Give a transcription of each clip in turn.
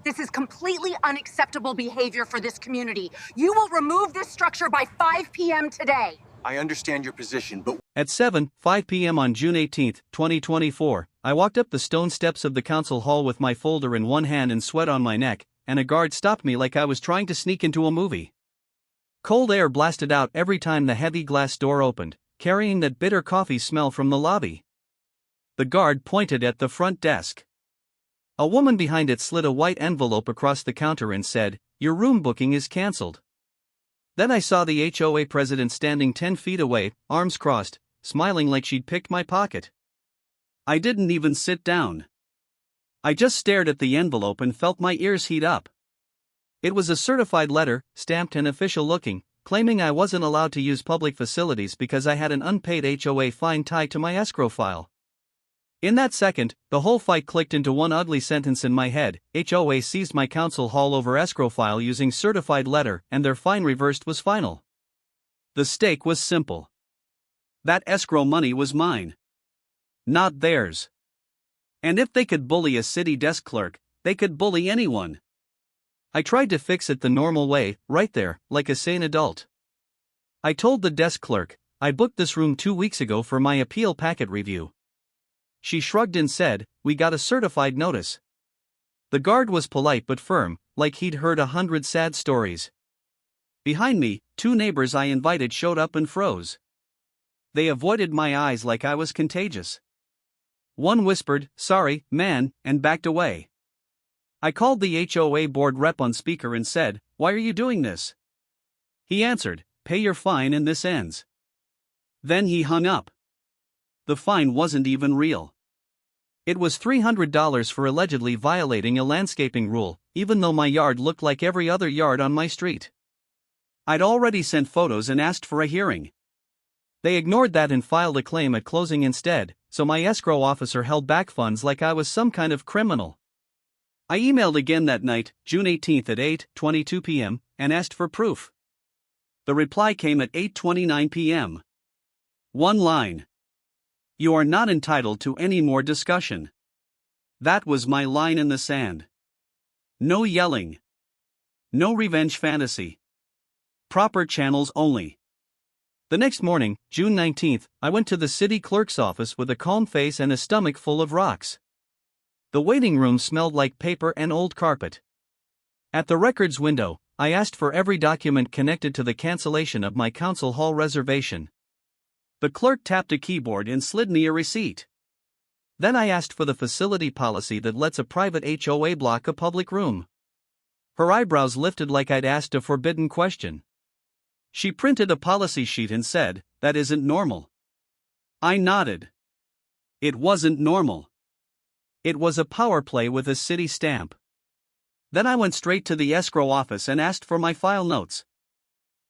This is completely unacceptable behavior for this community. You will remove this structure by 5 p.m. today. I understand your position, but At 7:05 p.m. on June 18, 2024, I walked up the stone steps of the council hall with my folder in one hand and sweat on my neck, and a guard stopped me like I was trying to sneak into a movie. Cold air blasted out every time the heavy glass door opened, carrying that bitter coffee smell from the lobby. The guard pointed at the front desk. A woman behind it slid a white envelope across the counter and said, "Your room booking is cancelled." Then I saw the HOA president standing 10 feet away, arms crossed, smiling like she'd picked my pocket. I didn't even sit down. I just stared at the envelope and felt my ears heat up. It was a certified letter, stamped and official looking, claiming I wasn't allowed to use public facilities because I had an unpaid HOA fine tied to my escrow file. In that second, the whole fight clicked into one ugly sentence in my head: HOA seized my council hall over escrow file using certified letter, and their fine reversed was final. The stake was simple. That escrow money was mine, not theirs. And if they could bully a city desk clerk, they could bully anyone. I tried to fix it the normal way, right there, like a sane adult. I told the desk clerk, "I booked this room 2 weeks ago for my appeal packet review." She shrugged and said, "We got a certified notice." The guard was polite but firm, like he'd heard 100 sad stories. Behind me, 2 neighbors I invited showed up and froze. They avoided my eyes like I was contagious. One whispered, "Sorry, man," and backed away. I called the HOA board rep on speaker and said, "Why are you doing this?" He answered, "Pay your fine and this ends." Then he hung up. The fine wasn't even real. It was $300 for allegedly violating a landscaping rule, even though my yard looked like every other yard on my street. I'd already sent photos and asked for a hearing. They ignored that and filed a claim at closing instead, so my escrow officer held back funds like I was some kind of criminal. I emailed again that night, June 18 at 8:22 p.m., and asked for proof. The reply came at 8:29 p.m. One line: "You are not entitled to any more discussion." That was my line in the sand. No yelling. No revenge fantasy. Proper channels only. The next morning, June 19, I went to the city clerk's office with a calm face and a stomach full of rocks. The waiting room smelled like paper and old carpet. At the records window, I asked for every document connected to the cancellation of my council hall reservation. The clerk tapped a keyboard and slid me a receipt. Then I asked for the facility policy that lets a private HOA block a public room. Her eyebrows lifted like I'd asked a forbidden question. She printed a policy sheet and said, "That isn't normal." I nodded. It wasn't normal. It was a power play with a city stamp. Then I went straight to the escrow office and asked for my file notes.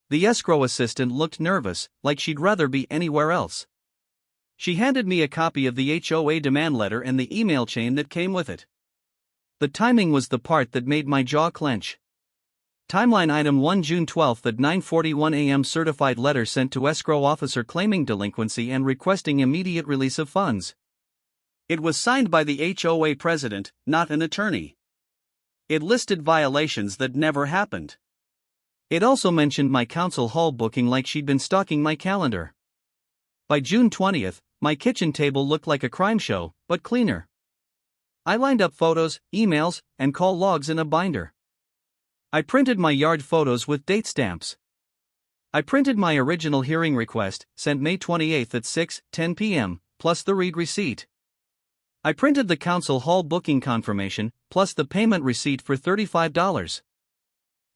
The escrow assistant looked nervous, like she'd rather be anywhere else. She handed me a copy of the HOA demand letter and the email chain that came with it. The timing was the part that made my jaw clench. Timeline item 1: June 12 at 9:41 a.m. Certified letter sent to escrow officer claiming delinquency and requesting immediate release of funds. It was signed by the HOA president, not an attorney. It listed violations that never happened. It also mentioned my council hall booking like she'd been stalking my calendar. By June 20, my kitchen table looked like a crime show, but cleaner. I lined up photos, emails, and call logs in a binder. I printed my yard photos with date stamps. I printed my original hearing request, sent May 28 at 6:10 p.m., plus the read receipt. I printed the council hall booking confirmation, plus the payment receipt for $35.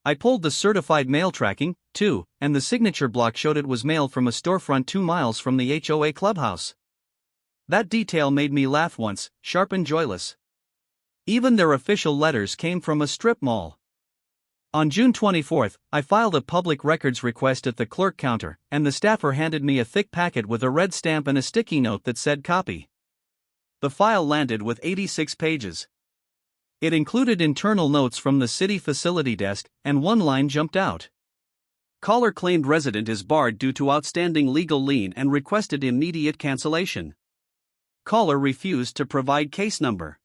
I pulled the certified mail tracking, too, and the signature block showed it was mailed from a storefront 2 miles from the HOA clubhouse. That detail made me laugh once, sharp and joyless. Even their official letters came from a strip mall. On June 24, I filed a public records request at the clerk counter, and the staffer handed me a thick packet with a red stamp and a sticky note that said copy. The file landed with 86 pages. It included internal notes from the city facility desk, and one line jumped out. Caller claimed resident is barred due to outstanding legal lien and requested immediate cancellation. Caller refused to provide case number.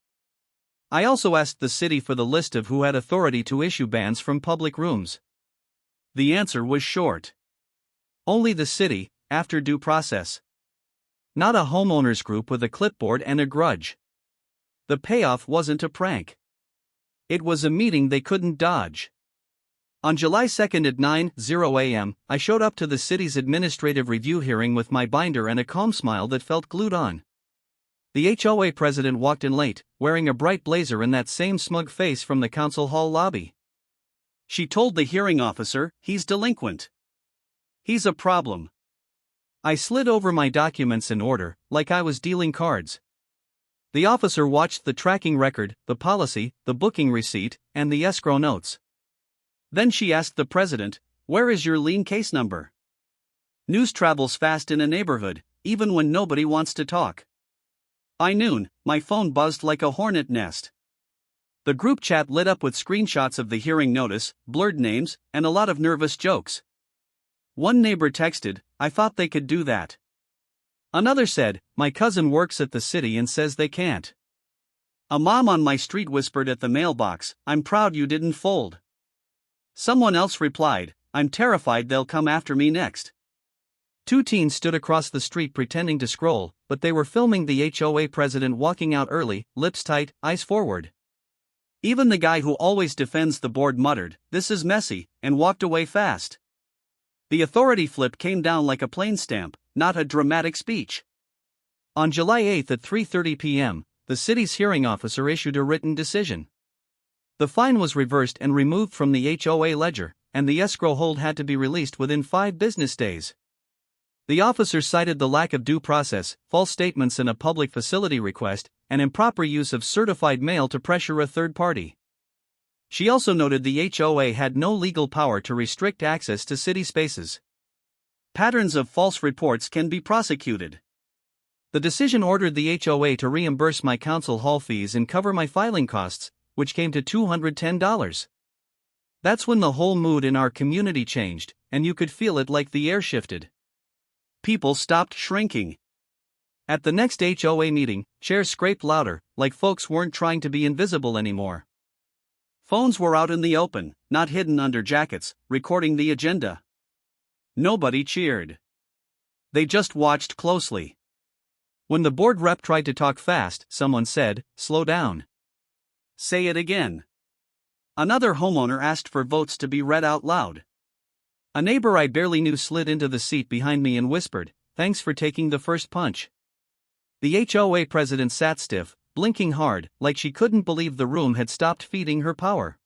I also asked the city for the list of who had authority to issue bans from public rooms. The answer was short. Only the city, after due process. Not a homeowners group with a clipboard and a grudge. The payoff wasn't a prank. It was a meeting they couldn't dodge. On July 2nd at 9:00 a.m., I showed up to the city's administrative review hearing with my binder and a calm smile that felt glued on. The HOA president walked in late, wearing a bright blazer and that same smug face from the council hall lobby. She told the hearing officer, "He's delinquent. He's a problem." I slid over my documents in order, like I was dealing cards. The officer watched the tracking record, the policy, the booking receipt, and the escrow notes. Then she asked the president, "Where is your lien case number?" News travels fast in a neighborhood, even when nobody wants to talk. By noon, my phone buzzed like a hornet nest. The group chat lit up with screenshots of the hearing notice, blurred names, and a lot of nervous jokes. One neighbor texted, "I thought they could do that." Another said, "My cousin works at the city and says they can't." A mom on my street whispered at the mailbox, "I'm proud you didn't fold." Someone else replied, "I'm terrified they'll come after me next." Two teens stood across the street pretending to scroll, but they were filming the HOA president walking out early, lips tight, eyes forward. Even the guy who always defends the board muttered, "This is messy," and walked away fast. The authority flip came down like a plane stamp, not a dramatic speech. On July 8 at 3:30 p.m., the city's hearing officer issued a written decision. The fine was reversed and removed from the HOA ledger, and the escrow hold had to be released within 5 business days. The officer cited the lack of due process, false statements in a public facility request, and improper use of certified mail to pressure a third party. She also noted the HOA had no legal power to restrict access to city spaces. Patterns of false reports can be prosecuted. The decision ordered the HOA to reimburse my council hall fees and cover my filing costs, which came to $210. That's when the whole mood in our community changed, and you could feel it like the air shifted. People stopped shrinking. At the next HOA meeting, chairs scraped louder, like folks weren't trying to be invisible anymore. Phones were out in the open, not hidden under jackets, recording the agenda. Nobody cheered. They just watched closely. When the board rep tried to talk fast, someone said, "Slow down." "Say it again." Another homeowner asked for votes to be read out loud. A neighbor I barely knew slid into the seat behind me and whispered, "Thanks for taking the first punch." The HOA president sat stiff, blinking hard, like she couldn't believe the room had stopped feeding her power.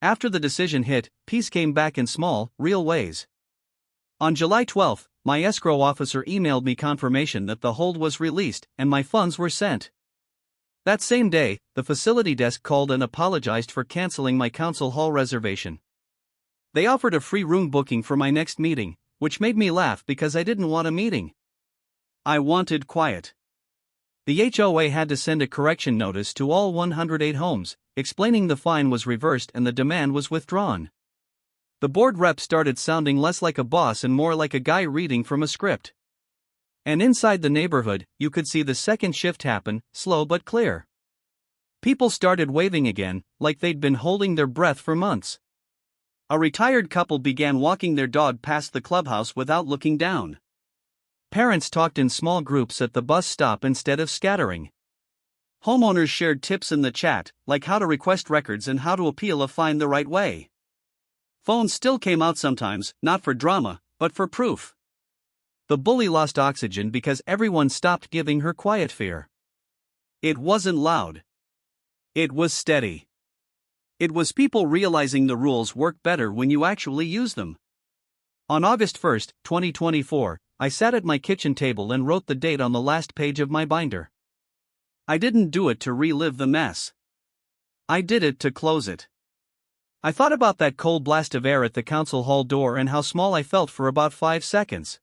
After the decision hit, peace came back in small, real ways. On July 12, my escrow officer emailed me confirmation that the hold was released and my funds were sent. That same day, the facility desk called and apologized for canceling my council hall reservation. They offered a free room booking for my next meeting, which made me laugh because I didn't want a meeting. I wanted quiet. The HOA had to send a correction notice to all 108 homes, explaining the fine was reversed and the demand was withdrawn. The board rep started sounding less like a boss and more like a guy reading from a script. And inside the neighborhood, you could see the second shift happen, slow but clear. People started waving again, like they'd been holding their breath for months. A retired couple began walking their dog past the clubhouse without looking down. Parents talked in small groups at the bus stop instead of scattering. Homeowners shared tips in the chat, like how to request records and how to appeal a fine the right way. Phones still came out sometimes, not for drama, but for proof. The bully lost oxygen because everyone stopped giving her quiet fear. It wasn't loud. It was steady. It was people realizing the rules work better when you actually use them. On August 1, 2024, I sat at my kitchen table and wrote the date on the last page of my binder. I didn't do it to relive the mess. I did it to close it. I thought about that cold blast of air at the council hall door and how small I felt for about 5 seconds.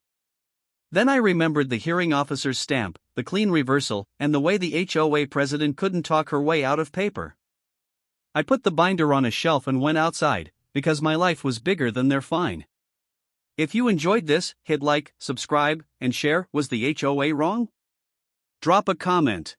Then I remembered the hearing officer's stamp, the clean reversal, and the way the HOA president couldn't talk her way out of paper. I put the binder on a shelf and went outside, because my life was bigger than their fine. If you enjoyed this, hit like, subscribe, and share. Was the HOA wrong? Drop a comment.